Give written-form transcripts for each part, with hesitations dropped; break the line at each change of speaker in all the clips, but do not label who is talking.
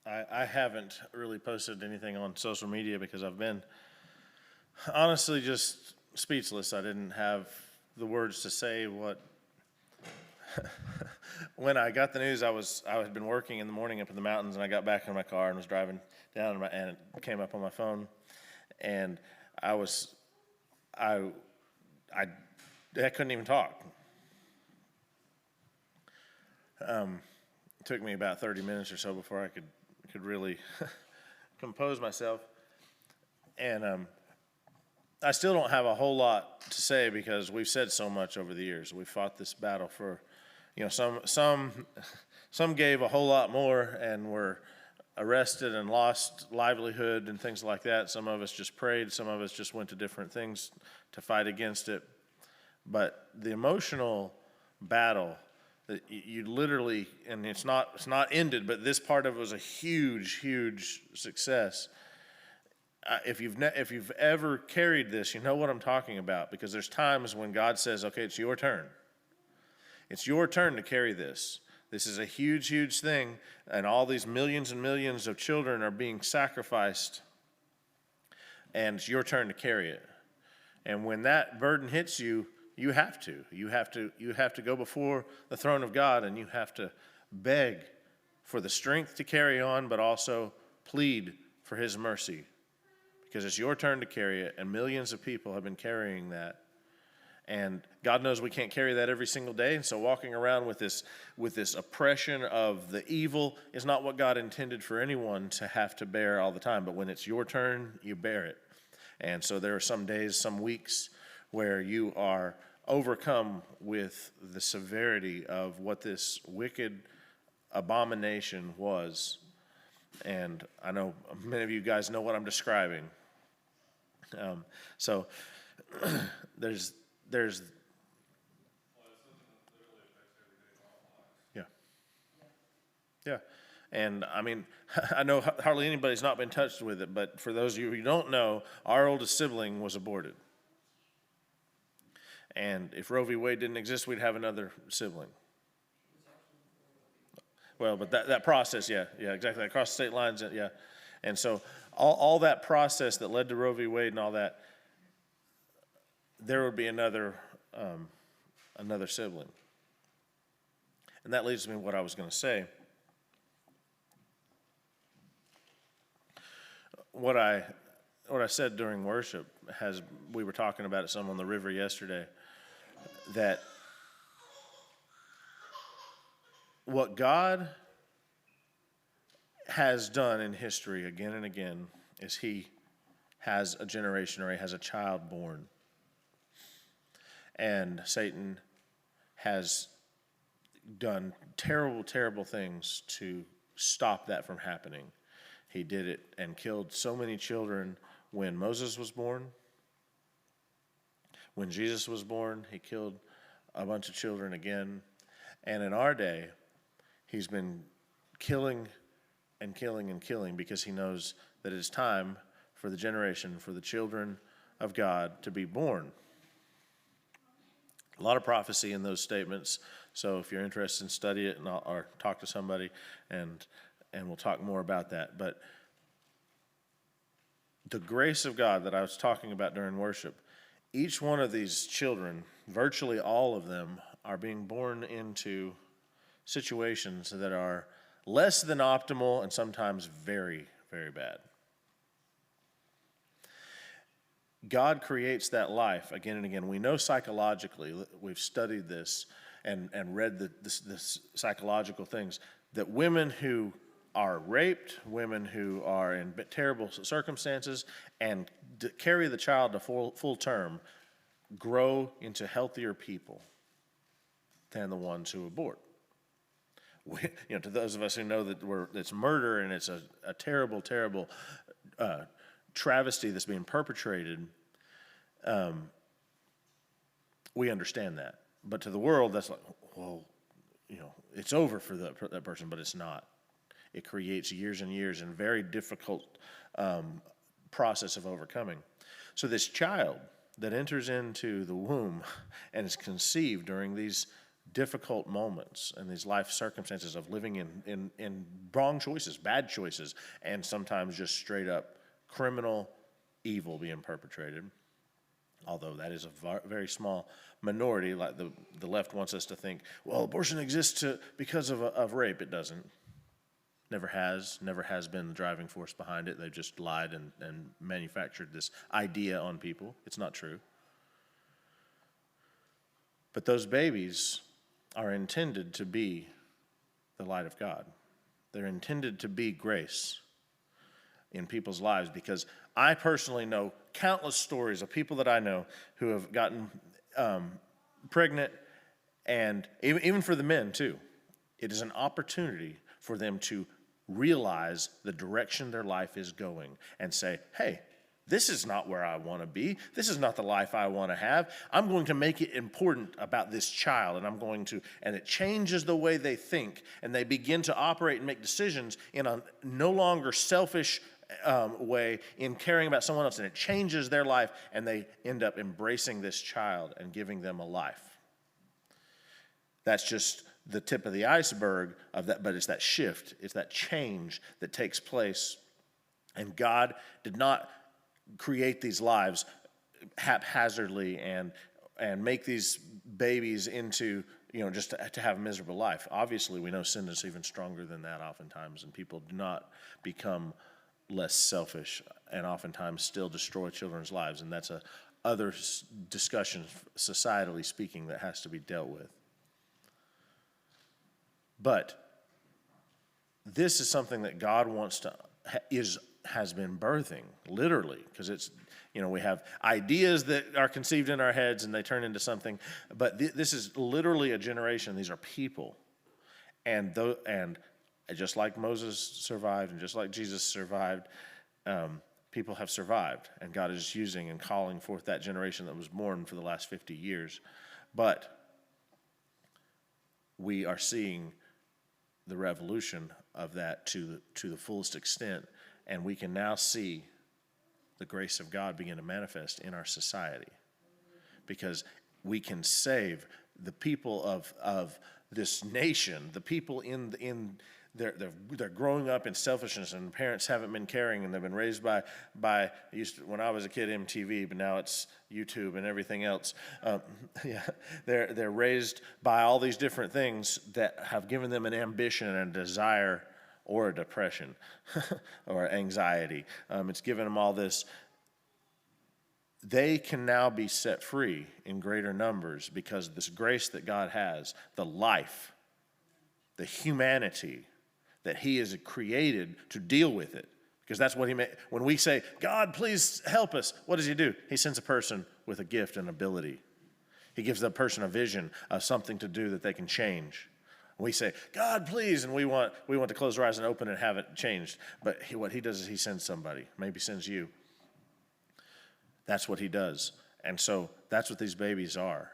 I haven't really posted anything on social media because I've been honestly just speechless. I didn't have the words to say what. When I got the news, I had been working in the morning up in the mountains, and I got back in my car and was driving down, and it came up on my phone, and I was I I couldn't even talk. It took me about 30 minutes or so before I could really compose myself, and I still don't have a whole lot to say because we've said so much over the years. We fought this battle for, some gave a whole lot more and were arrested and lost livelihood and things like that. Some of us just prayed. Some of us just went to different things to fight against it. But the emotional battle that you literally, and it's not ended, but this part of it was a huge success. If you've ever carried this, you know what I'm talking about, because there's times when God says, okay, it's your turn. It's your turn to carry this. This is a huge thing, and all these millions and millions of children are being sacrificed, and it's your turn to carry it. And when that burden hits you, you have to go before the throne of God, and you have to beg for the strength to carry on, but also plead for his mercy. Because it's your turn to carry it, and millions of people have been carrying that. And God knows we can't carry that every single day, and so walking around with this oppression of the evil is not what God intended for anyone to have to bear all the time. But when it's your turn, you bear it. And so there are some days, some weeks, where you are overcome with the severity of what this wicked abomination was. And I know many of you guys know what I'm describing. So there's yeah. And I mean, I know hardly anybody's not been touched with it, but for those of you who don't know, our oldest sibling was aborted. And if Roe v. Wade didn't exist, we'd have another sibling. Well, but that process, yeah, exactly. Across the state lines, yeah. And so all that process that led to Roe v. Wade and all that, there would be another sibling. And that leads me to what I was going to say. What I said during worship, we were talking about it some on the river yesterday, that what God has done in history again and again is he has a generation, or he has a child born. And Satan has done terrible things to stop that from happening. He did it and killed so many children when Moses was born. When Jesus was born, he killed a bunch of children again. And in our day, he's been killing because he knows that it's time for the generation, for the children of God to be born. A lot of prophecy in those statements. So if you're interested, study it or talk to somebody, and we'll talk more about that. But the grace of God that I was talking about during worship, each one of these children, virtually all of them, are being born into situations that are less than optimal and sometimes very, very bad. God creates that life again and again. We know psychologically, we've studied this and read the psychological things, that women who are raped, women who are in terrible circumstances and carry the child to full term, grow into healthier people than the ones who abort. To those of us who know that it's murder and it's a terrible travesty that's being perpetrated, we understand that. But to the world, that's like, well, it's over for that person, but it's not. It creates years and years and very difficult process of overcoming. So this child that enters into the womb and is conceived during these difficult moments and these life circumstances of living in wrong choices, bad choices, and sometimes just straight up criminal evil being perpetrated. Although that is a very small minority, like the left wants us to think, well, abortion exists because of rape. It doesn't. Never has been the driving force behind it. They've just lied and manufactured this idea on people. It's not true. But those babies are intended to be the light of God. They're intended to be grace in people's lives, because I personally know countless stories of people that I know who have gotten pregnant, and even for the men too. It is an opportunity for them to realize the direction their life is going and say, hey, this is not where I want to be. This is not the life I want to have. I'm going to make it important about this child, and it changes the way they think, and they begin to operate and make decisions in a no longer selfish way in caring about someone else, and it changes their life, and they end up embracing this child and giving them a life. That's just the tip of the iceberg of that, but it's that shift, it's that change that takes place. And God did not create these lives haphazardly and make these babies into, just to have a miserable life. Obviously, we know sin is even stronger than that oftentimes, and people do not become less selfish and oftentimes still destroy children's lives, and that's a other discussion, societally speaking, that has to be dealt with. But this is something that God wants to has been birthing, literally, because it's, we have ideas that are conceived in our heads and they turn into something, but this is literally a generation. These are people, and just like Moses survived and just like Jesus survived, people have survived, and God is using and calling forth that generation that was born for the last 50 years. But we are seeing the revolution of that to the fullest extent, and we can now see the grace of God begin to manifest in our society, because we can save the people of this nation, the people they're growing up in selfishness, and parents haven't been caring, and they've been raised by when I was a kid, MTV, but now it's YouTube and everything else. They're raised by all these different things that have given them an ambition and a desire, or a depression, or anxiety. It's given them all this. They can now be set free in greater numbers because of this grace that God has, the life, the humanity that He has created to deal with it. Because that's what He made. When we say, God, please help us, what does He do? He sends a person with a gift and ability. He gives the person a vision of something to do that they can change. We say, God, please, and we want to close our eyes and open and have it changed. But what He does is He sends somebody, maybe sends you. That's what He does. And so that's what these babies are.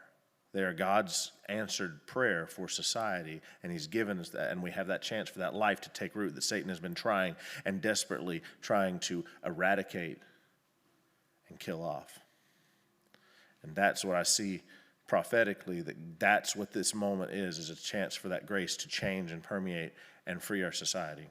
They are God's answered prayer for society, and He's given us that, and we have that chance for that life to take root that Satan has been trying and desperately trying to eradicate and kill off. And that's what I see prophetically, that's what this moment is a chance for that grace to change and permeate and free our society.